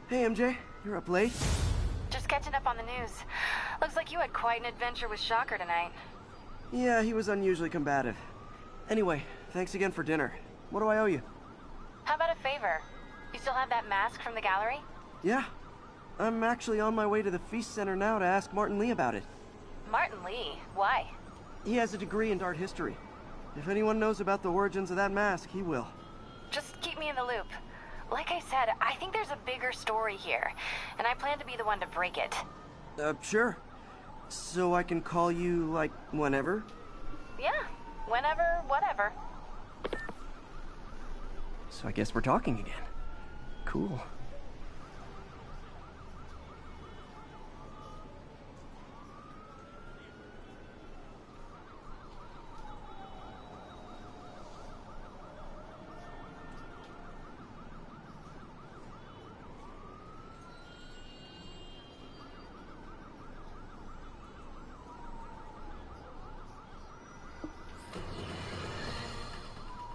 Hey, MJ. You're up late? Just catching up on the news. Looks like you had quite an adventure with Shocker tonight. Yeah, he was unusually combative. Anyway, thanks again for dinner. What do I owe you? How about a favor? You still have that mask from the gallery? Yeah. I'm actually on my way to the Feast Center now to ask Martin Lee about it. Martin Lee? Why? He has a degree in art history. If anyone knows about the origins of that mask, he will. Just keep me in the loop. Like I said, I think there's a bigger story here, and I plan to be the one to break it. Sure. So I can call you, like, whenever? Yeah, whenever, whatever. So I guess we're talking again. Cool.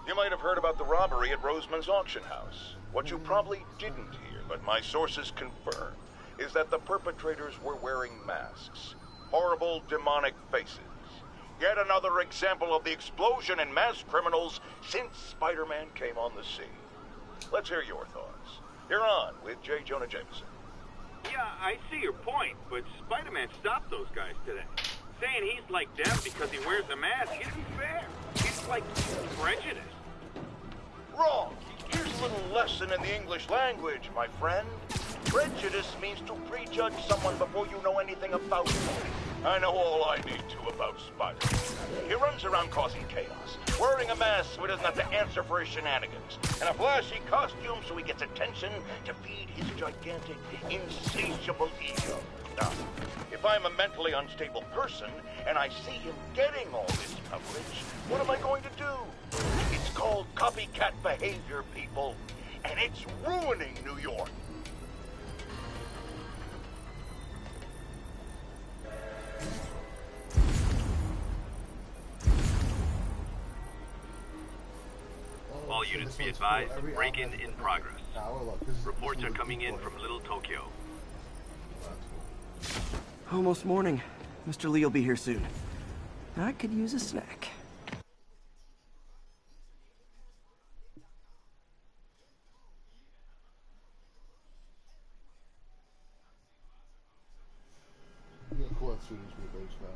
You might have heard about the robbery at Roseman's auction house. What you probably didn't hear, but my sources confirm, is that the perpetrators were wearing masks. Horrible, demonic faces. Yet another example of the explosion in mass criminals since Spider-Man came on the scene. Let's hear your thoughts. You're on with J. Jonah Jameson. Yeah, I see your point, but Spider-Man stopped those guys today. Saying he's like them because he wears a mask isn't fair. It's like prejudice. Wrong. Here's a little lesson in the English language, my friend. Prejudice means to prejudge someone before you know anything about them. I know all I need to about Spider-Man. He runs around causing chaos, wearing a mask so he doesn't have to answer for his shenanigans, and a flashy costume so he gets attention to feed his gigantic, insatiable ego. Now, if I'm a mentally unstable person and I see him getting all this coverage, what am I going to do? It's called copycat behavior, people, and it's ruining New York. All units be advised, break-in in progress. Reports are coming in from Little Tokyo. Almost morning. Mr. Lee will be here soon. I could use a snack. Yeah, cool. As soon as we base that.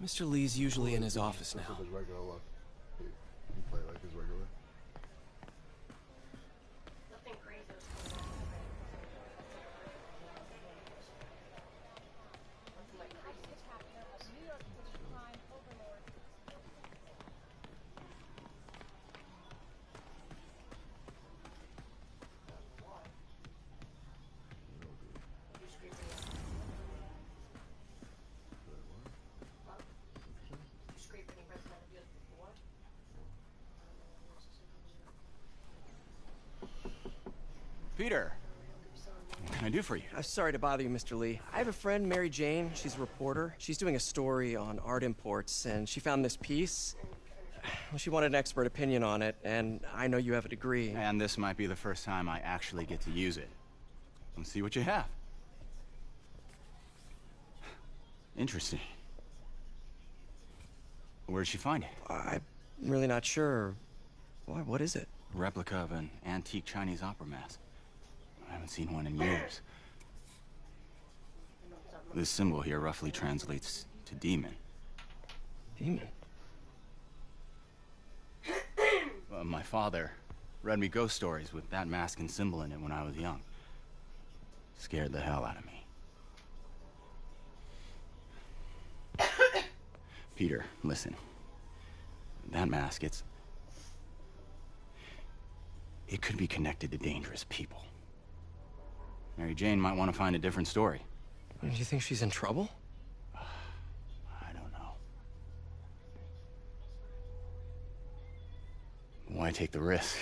Mr. Lee's usually in his office now. His regular look. He play like his regular. Peter, what can I do for you? Sorry to bother you, Mr. Lee. I have a friend, Mary Jane. She's a reporter. She's doing a story on art imports, and she found this piece. Well, she wanted an expert opinion on it, and I know you have a degree. And this might be the first time I actually get to use it. Let's see what you have. Interesting. Where did she find it? I'm really not sure. Why, what is it? A replica of an antique Chinese opera mask. I haven't seen one in years. This symbol here roughly translates to demon. Demon? My father read me ghost stories with that mask and symbol in it when I was young. Scared the hell out of me. Peter, listen. That mask, it could be connected to dangerous people. Mary Jane might want to find a different story. Do you think she's in trouble? I don't know. Why take the risk?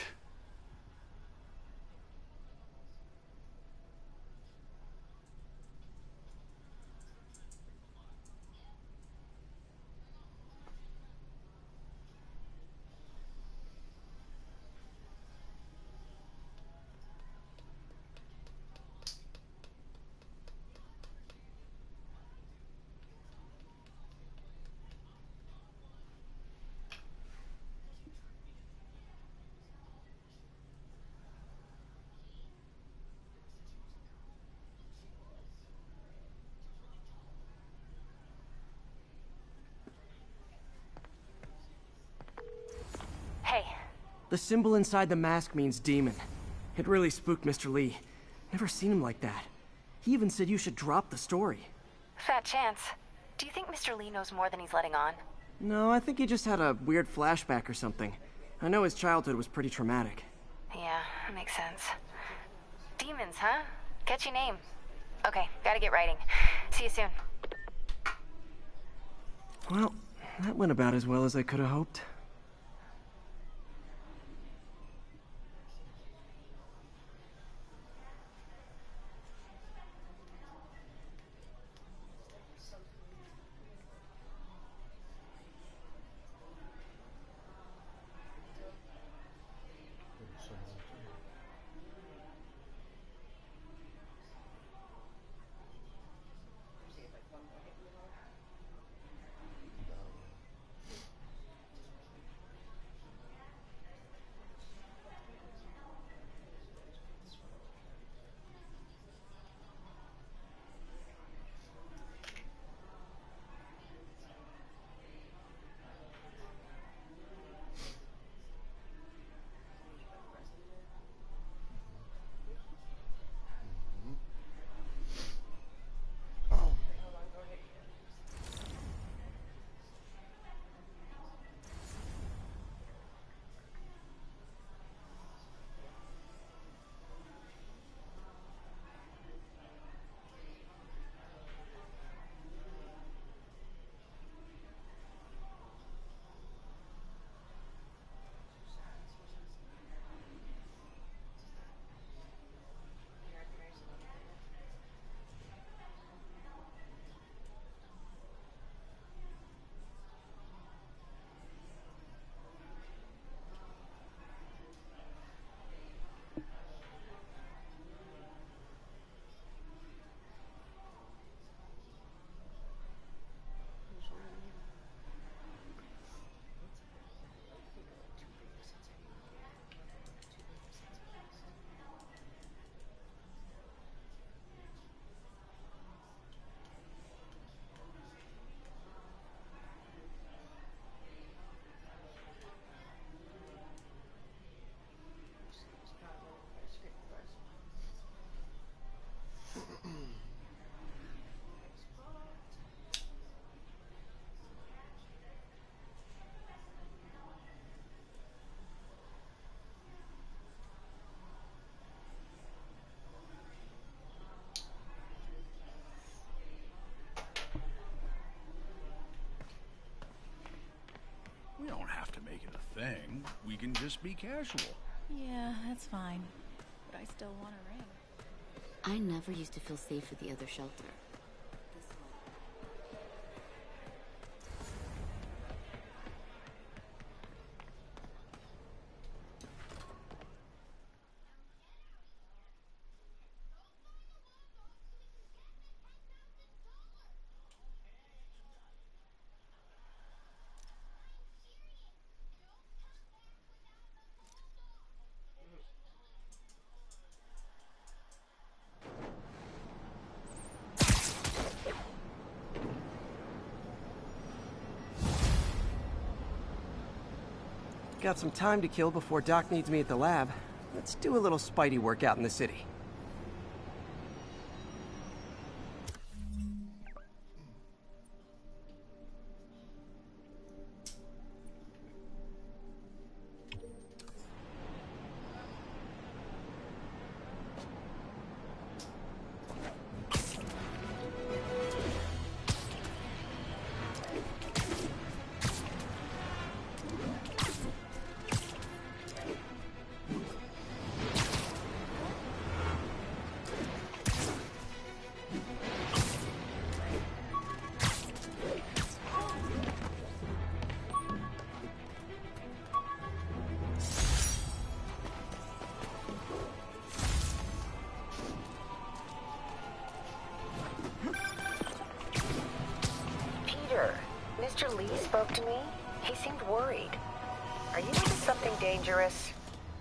The symbol inside the mask means demon. It really spooked Mr. Lee. Never seen him like that. He even said you should drop the story. Fat chance. Do you think Mr. Lee knows more than he's letting on? No, I think he just had a weird flashback or something. I know his childhood was pretty traumatic. Yeah, that makes sense. Demons, huh? Catchy name. Okay, gotta get writing. See you soon. Well, that went about as well as I could have hoped. We don't have to make it a thing. We can just be casual. Yeah, that's fine. But I still want a ring. I never used to feel safe at the other shelter. Got some time to kill before Doc needs me at the lab. Let's do a little Spidey workout in the city. Mr. Lee spoke to me. He seemed worried. Are you into something dangerous?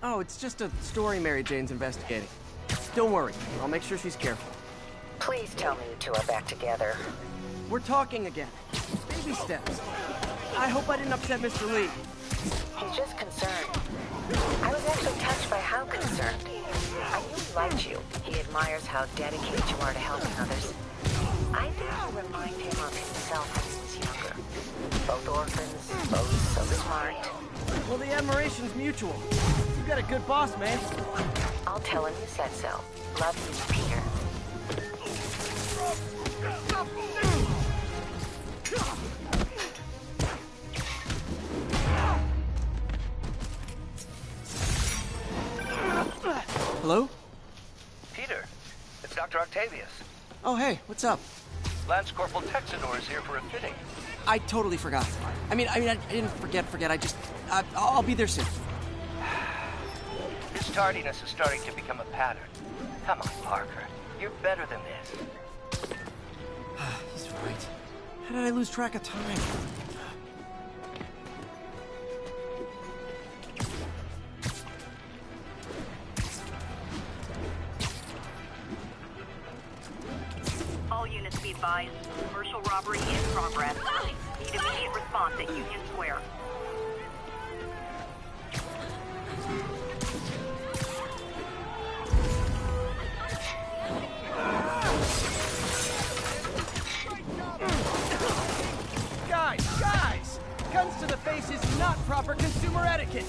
Oh, it's just a story Mary Jane's investigating. Don't worry, I'll make sure she's careful. Please tell me you two are back together. We're talking again. Baby steps. I hope I didn't upset Mr. Lee. He's just concerned. So touched by how concerned? I knew he liked you. He admires how dedicated you are to helping others. I think you remind him of himself when he was younger. Both orphans, both so smart. Well, the admiration's mutual. You got a good boss, man. I'll tell him you said so. Love you, Peter. Hello? Peter, it's Dr. Octavius. Oh, hey, what's up? Lance Corporal Texador is here for a fitting. I totally forgot. I didn't forget. I'll be there soon. This tardiness is starting to become a pattern. Come on, Parker. You're better than this. He's right. How did I lose track of time? All units be advised. Commercial robbery in progress. Need immediate response at Union Square. Guys! Guns to the face is not proper consumer etiquette!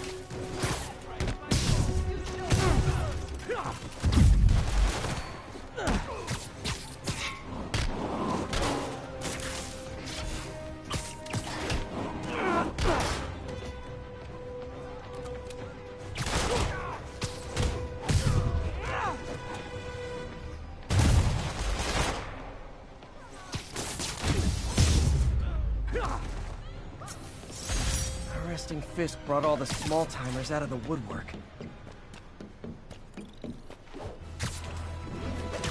Resting Fisk brought all the small-timers out of the woodwork.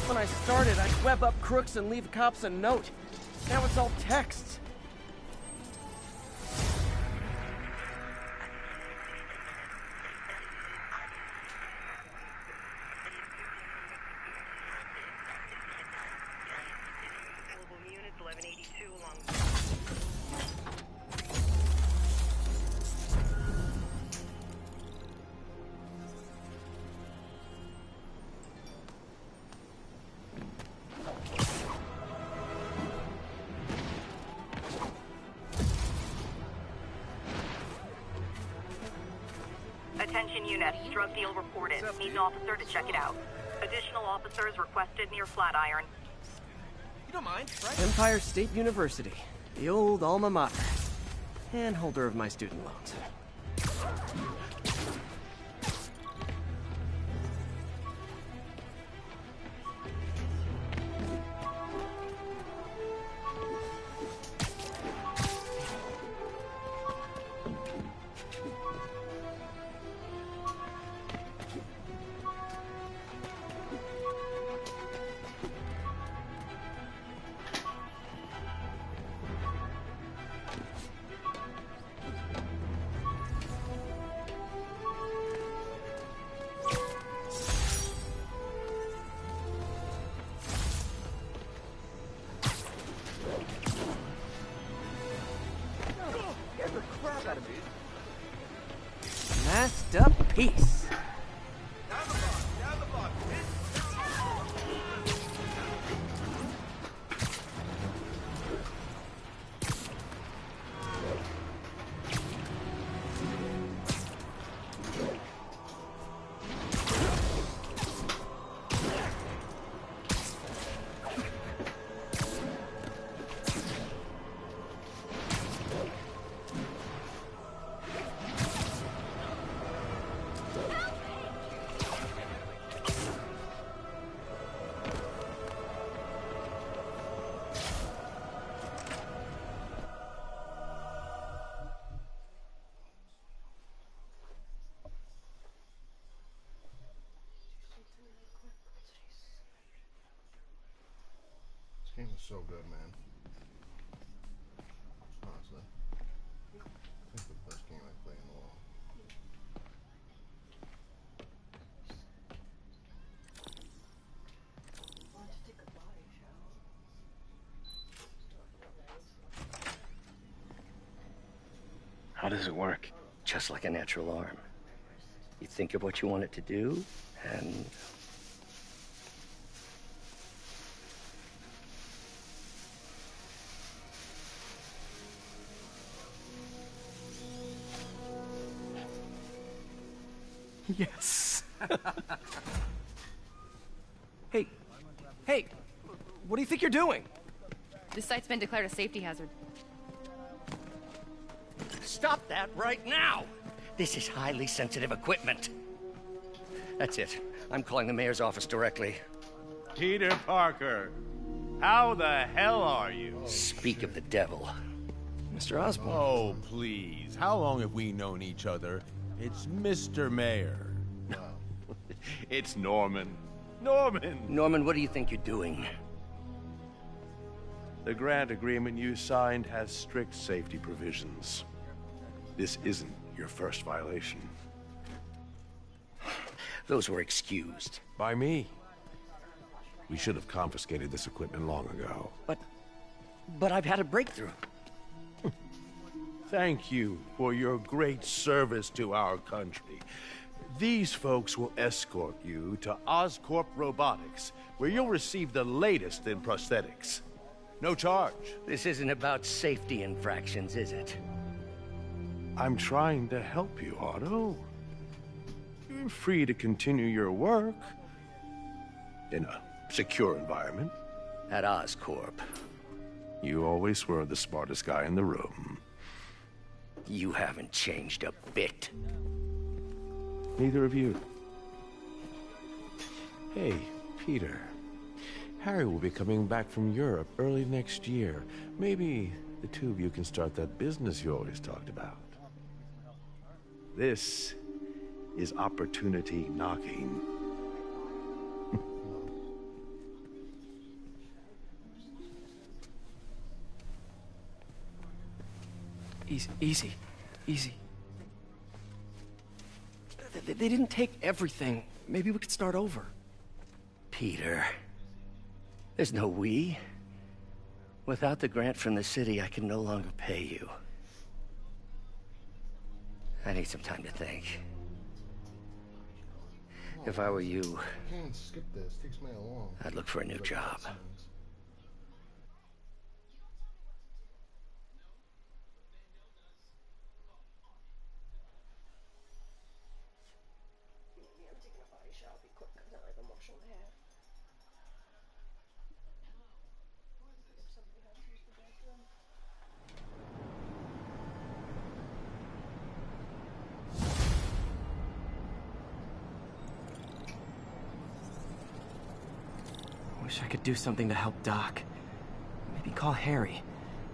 When I started, I'd web up crooks and leave cops a note. Now it's all texts. Attention units, drug deal reported. Need an officer to check it out. Additional officers requested near Flatiron. You don't mind, right? Empire State University, the old alma mater, and holder of my student loans. Masterpiece. This game is so good, man. Honestly. I think the best game I play in a while. How does it work? Just like a natural arm. You think of what you want it to do, and... Yes. Hey, what do you think you're doing? This site's been declared a safety hazard. Stop that right now! This is highly sensitive equipment. That's it. I'm calling the mayor's office directly. Peter Parker, how the hell are you? Speak of the devil. Mr. Osborn. Oh, please. How long have we known each other? It's Mr. Mayor. It's Norman. Norman! Norman, what do you think you're doing? The grant agreement you signed has strict safety provisions. This isn't your first violation. Those were excused. By me. We should have confiscated this equipment long ago. But I've had a breakthrough. Thank you for your great service to our country. These folks will escort you to Oscorp Robotics, where you'll receive the latest in prosthetics. No charge. This isn't about safety infractions, is it? I'm trying to help you, Otto. You're free to continue your work in a secure environment. At Oscorp. You always were the smartest guy in the room. You haven't changed a bit. Neither of you. Hey, Peter. Harry will be coming back from Europe early next year. Maybe the two of you can start that business you always talked about. This is opportunity knocking. Easy. They didn't take everything. Maybe we could start over. Peter, there's no we. Without the grant from the city, I can no longer pay you. I need some time to think. If I were you, Can't skip this. Takes me along. I'd look for a new job. Wish I could do something to help Doc. Maybe call Harry.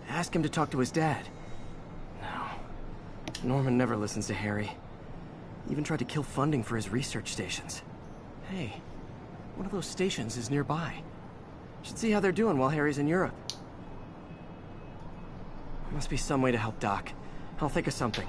Ask him to talk to his dad. No. Norman never listens to Harry. Even tried to kill funding for his research stations. Hey, one of those stations is nearby. Should see how they're doing while Harry's in Europe. There must be some way to help Doc. I'll think of something.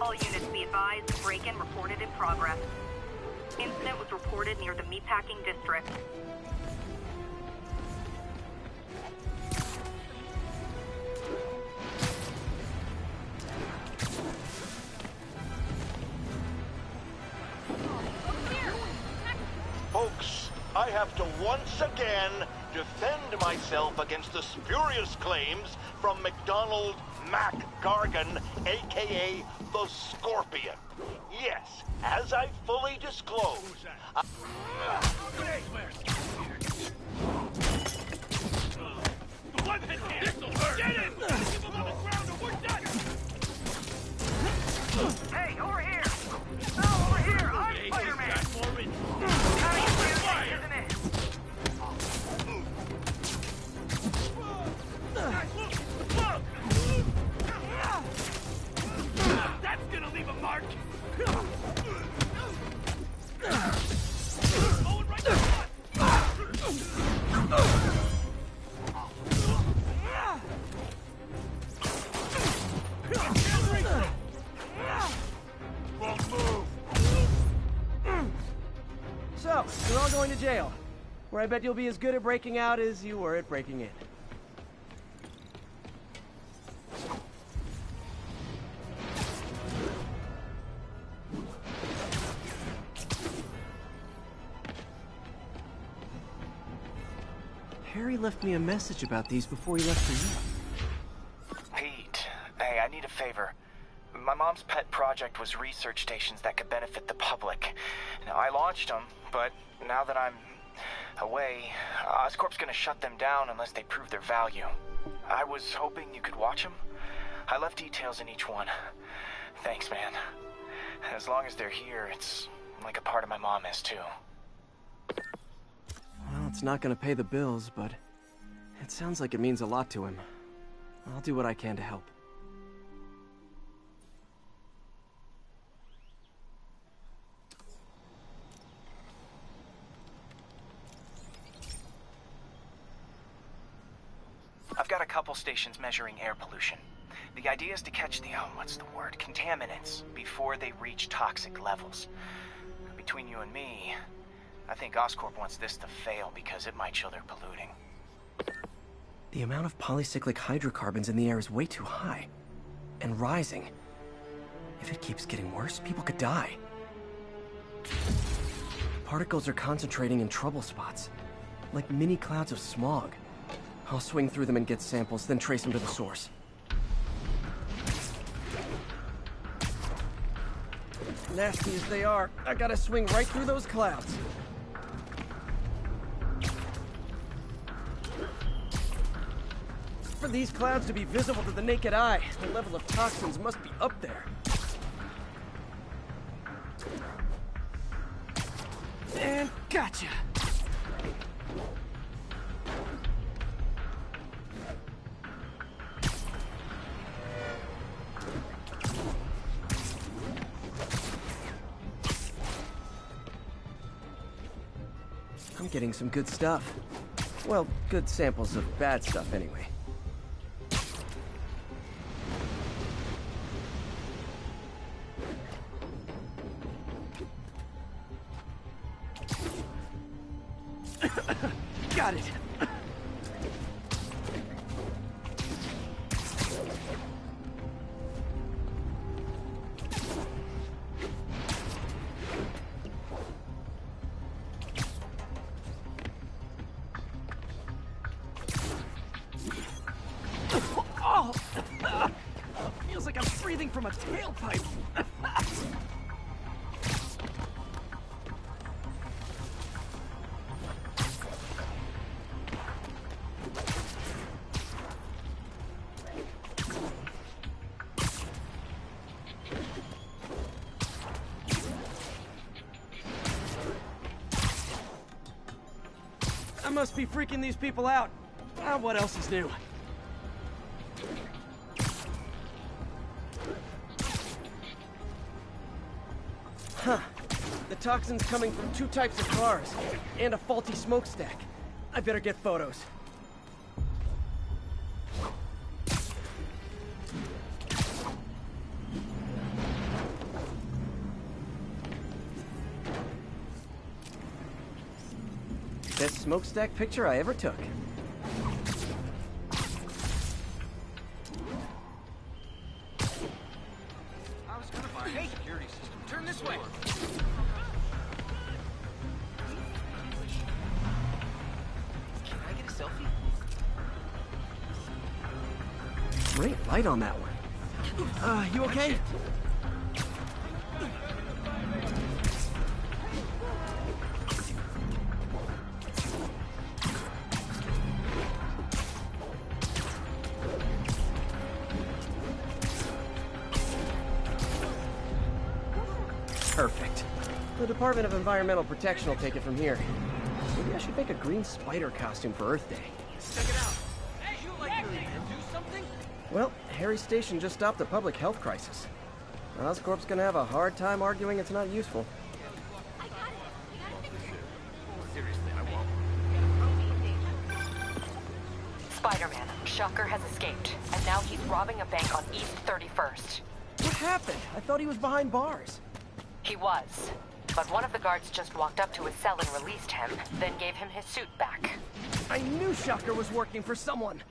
All units be advised, break-in reported in progress. Incident was reported near the meatpacking district. Folks, I have to once again defend myself against the spurious claims from McDonald Mac Gargan, aka the Scorpion. Yes, as I fully disclosed, Hey, over here! No, over here! I'm Spiderman! How confusing, isn't it? That's gonna leave a mark! Going right to the front! jail, where I bet you'll be as good at breaking out as you were at breaking in. Harry left me a message about these before he left for you. Pete, hey, I need a favor. My mom's pet project was research stations that could benefit the public. Now, I launched them, but now that I'm away, Oscorp's gonna shut them down unless they prove their value. I was hoping you could watch them. I left details in each one. Thanks, man. As long as they're here, it's like a part of my mom is, too. Well, it's not gonna pay the bills, but it sounds like it means a lot to him. I'll do what I can to help. I've got a couple stations measuring air pollution. The idea is to catch the, contaminants before they reach toxic levels. Between you and me, I think Oscorp wants this to fail because it might show they're polluting. The amount of polycyclic hydrocarbons in the air is way too high. And rising. If it keeps getting worse, people could die. Particles are concentrating in trouble spots, like mini clouds of smog. I'll swing through them and get samples, then trace them to the source. Nasty as they are, I gotta swing right through those clouds. For these clouds to be visible to the naked eye, the level of toxins must be up there. And gotcha! I'm getting some good stuff. Well, good samples of bad stuff anyway. Got it. Oh! Feels like I'm breathing from a tailpipe. I must be freaking these people out. What else is new? Huh. The toxin's coming from two types of cars, and a faulty smokestack. I better get photos. Best smokestack picture I ever took. I was gonna buy a security system. Turn this way. Can I get a selfie? Great light on that one. You okay? Perfect. The Department of Environmental Protection will take it from here. Maybe I should make a green spider costume for Earth Day. Check it out. Hey, you like to do something? Well, Harry's station just stopped a public health crisis. Oscorp's gonna have a hard time arguing it's not useful. Seriously, I won't. Spider-Man, Shocker has escaped, and now he's robbing a bank on East 31st. What happened? I thought he was behind bars. He was. but one of the guards just walked up to his cell and released him, then gave him his suit back. I knew Shocker was working for someone.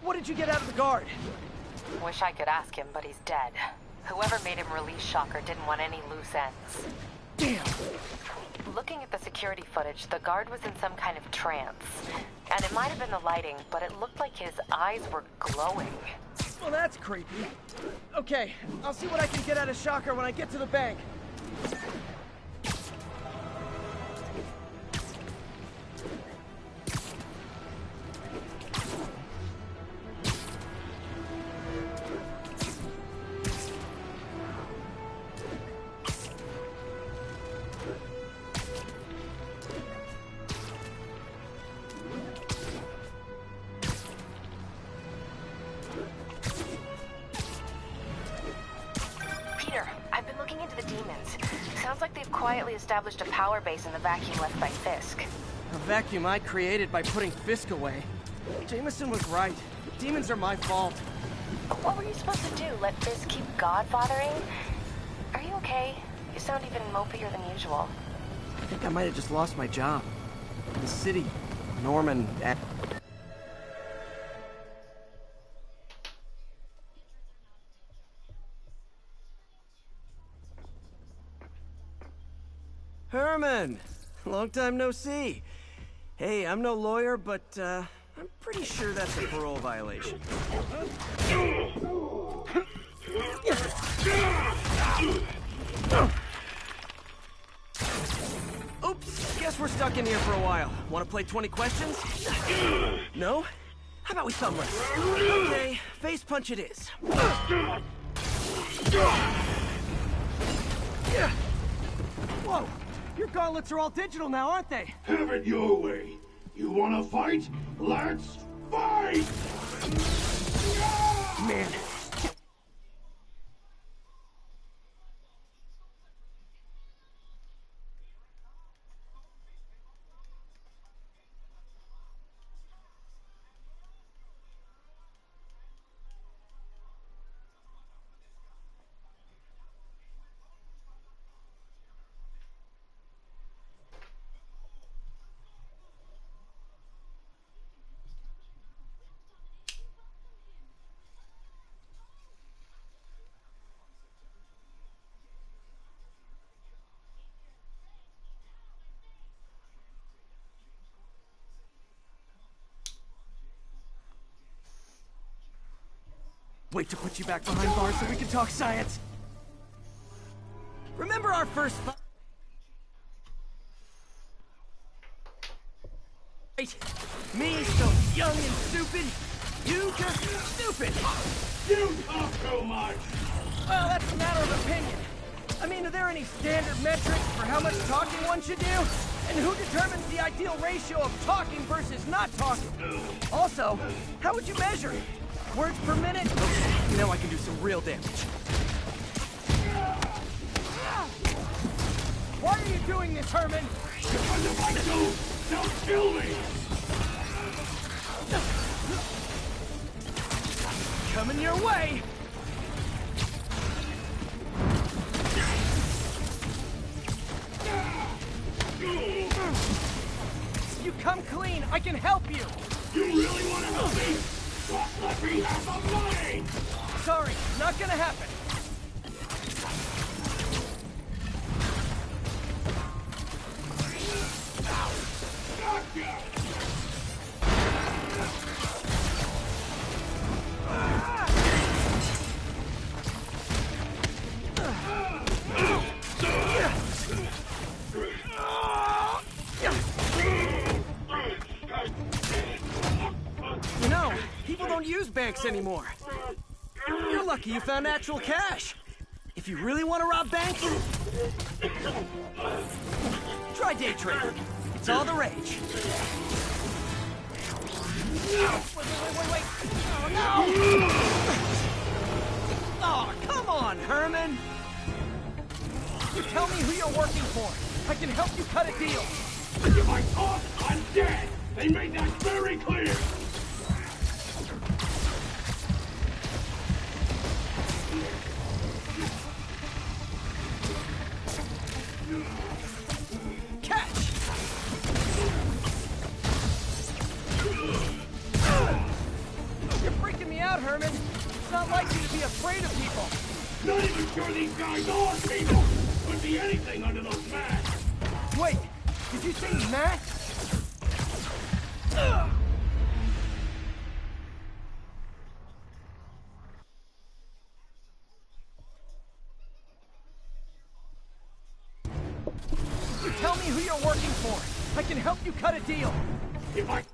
What did you get out of the guard? Wish I could ask him, but he's dead. Whoever made him release Shocker didn't want any loose ends. Damn! Looking at the security footage, the guard was in some kind of trance. And it might have been the lighting, but it looked like his eyes were glowing. Well, that's creepy. Okay, I'll see what I can get out of Shocker when I get to the bank. Quietly established a power base in the vacuum left by Fisk. A vacuum I created by putting Fisk away. Jameson was right. The demons are my fault. What were you supposed to do? Let Fisk keep godfathering? Are you okay? You sound even mopier than usual. I think I might have just lost my job. The city, Norman, and... Herman! Long time no see. Hey, I'm no lawyer, but, I'm pretty sure that's a parole violation. Oops, guess we're stuck in here for a while. Want to play 20 questions? No? How about we thumb wrestle? Okay, face punch it is. Whoa! Your gauntlets are all digital now, aren't they? Have it your way. You wanna fight? Let's fight! Man. Wait to put you back behind bars so we can talk science. Remember our first fight? Me, so young and stupid. You just stupid. You talk too much. Well, that's a matter of opinion. I mean, are there any standard metrics for how much talking one should do? And who determines the ideal ratio of talking versus not talking? Also, how would you measure it? Words per minute? Okay, now I can do some real damage. Why are you doing this, Herman? Because if I do, they'll kill me! Coming your way! You come clean, I can help you! You really want to help me? Just let me have the money! Sorry, not gonna happen. Gotcha! You know, people don't use banks anymore. You're lucky you found actual cash. If you really want to rob banks, try day trading. It's all the rage. Wait. Oh, no! Oh, come on, Herman! You tell me who you're working for. I can help you cut a deal. If I talk, I'm dead! They made that very clear! out, Herman. It's not like you to be afraid of people. Not even sure these guys are people. Could be anything under those masks. Wait, did you say masks? Tell me who you're working for. I can help you cut a deal. If I...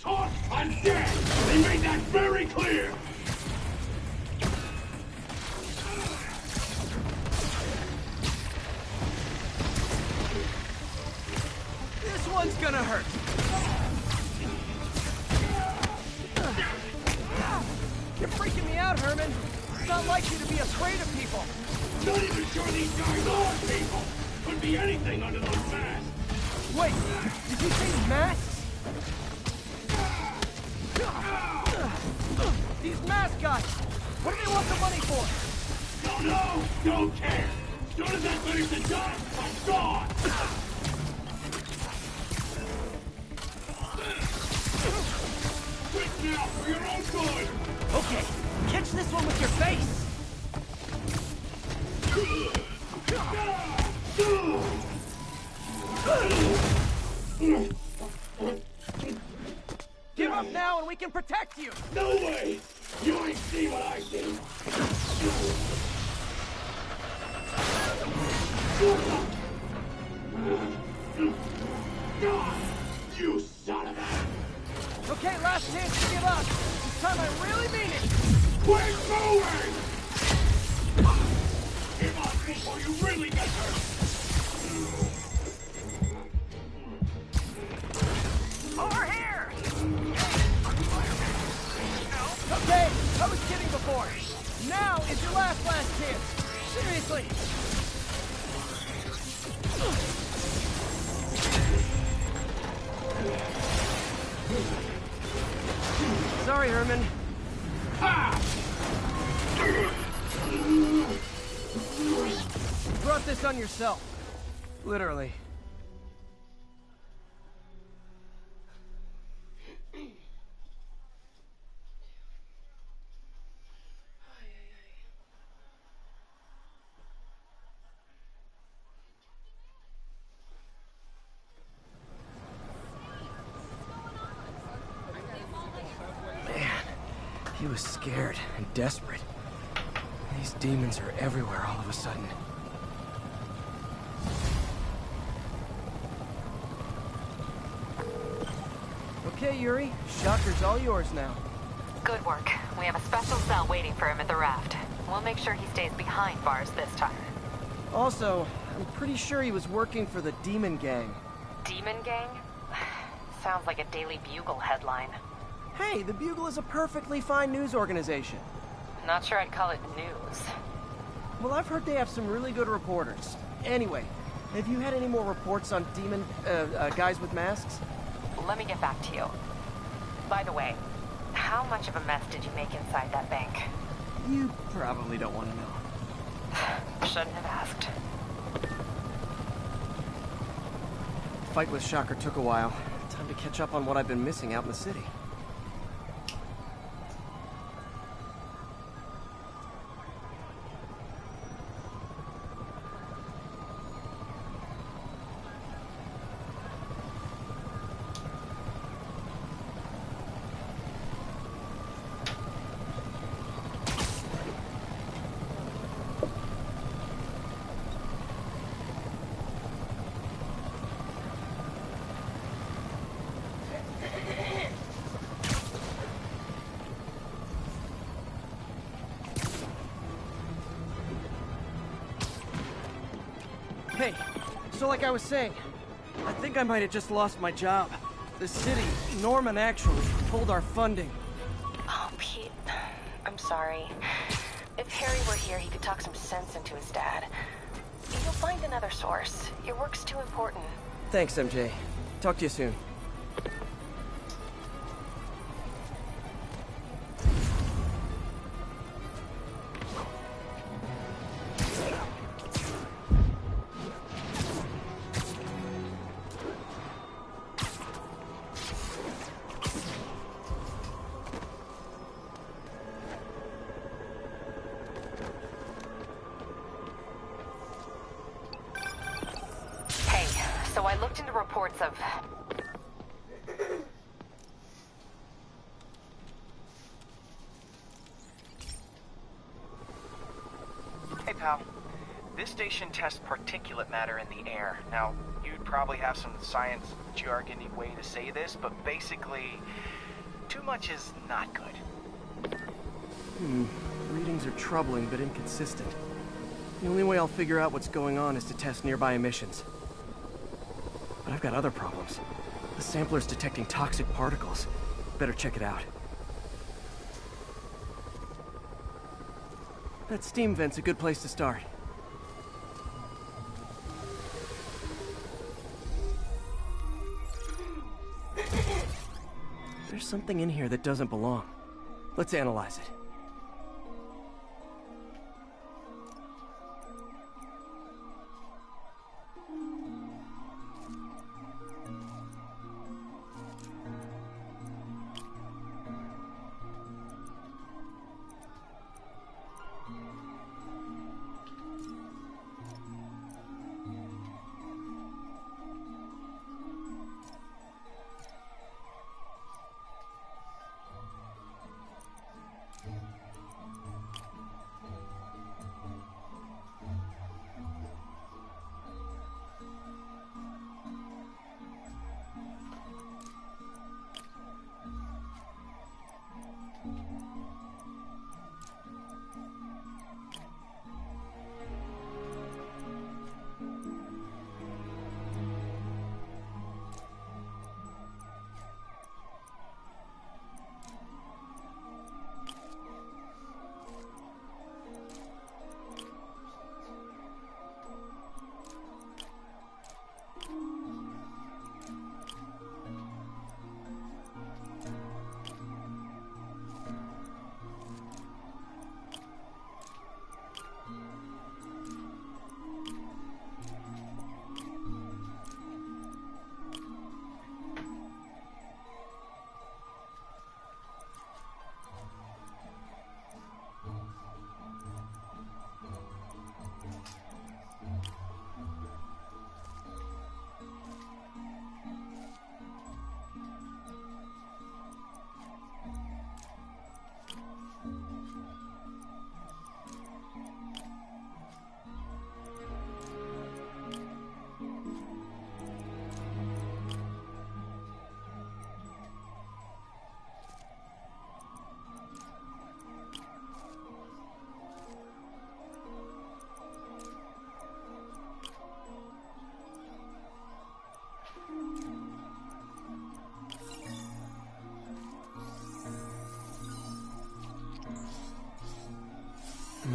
Toss, I'm dead! They made that very clear! This one's gonna hurt. You're freaking me out, Herman. It's not like you to be afraid of people. Not even sure these guys are people! Could be anything under those masks! Wait, did you say masks? These mask guys! What do they want the money for? Don't know! Don't care! As soon as I finish the job, I'm gone! Quit now, for your own good! Okay, catch this one with your face! Give up now and we can protect you! No way! You ain't see what I see! You son of a... Okay, last chance to give up! This time I really mean it! Quit moving! Give up before you really get hurt! Over here! Okay, I was kidding before. Now is your last chance. Seriously. Sorry, Herman. Ha! You brought this on yourself. Literally. He was scared and desperate. These demons are everywhere all of a sudden. Okay, Yuri. Shocker's all yours now. Good work. We have a special cell waiting for him at the raft. We'll make sure he stays behind bars this time. Also, I'm pretty sure he was working for the Demon Gang. Demon Gang? Sounds like a Daily Bugle headline. Hey, the Bugle is a perfectly fine news organization. Not sure I'd call it news. Well, I've heard they have some really good reporters. Anyway, have you had any more reports on demon, guys with masks? Let me get back to you. By the way, how much of a mess did you make inside that bank? You probably don't want to know. Shouldn't have asked. The fight with Shocker took a while. Time to catch up on what I've been missing out in the city. Hey, so like I was saying, I think I might have just lost my job. The city, Norman actually, pulled our funding. Oh, Pete, I'm sorry. If Harry were here, he could talk some sense into his dad. You'll find another source. Your work's too important. Thanks, MJ. Talk to you soon. So I looked into reports of... Hey, pal. This station tests particulate matter in the air. Now, you'd probably have some science jargony way to say this, but basically, too much is not good. Readings are troubling but inconsistent. The only way I'll figure out what's going on is to test nearby emissions. But I've got other problems. The sampler's detecting toxic particles. Better check it out. That steam vent's a good place to start. There's something in here that doesn't belong. Let's analyze it.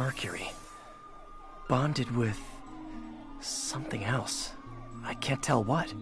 mercury. Bonded with something else. I can't tell what.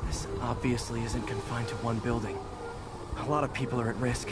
This obviously isn't confined to one building. A lot of people are at risk.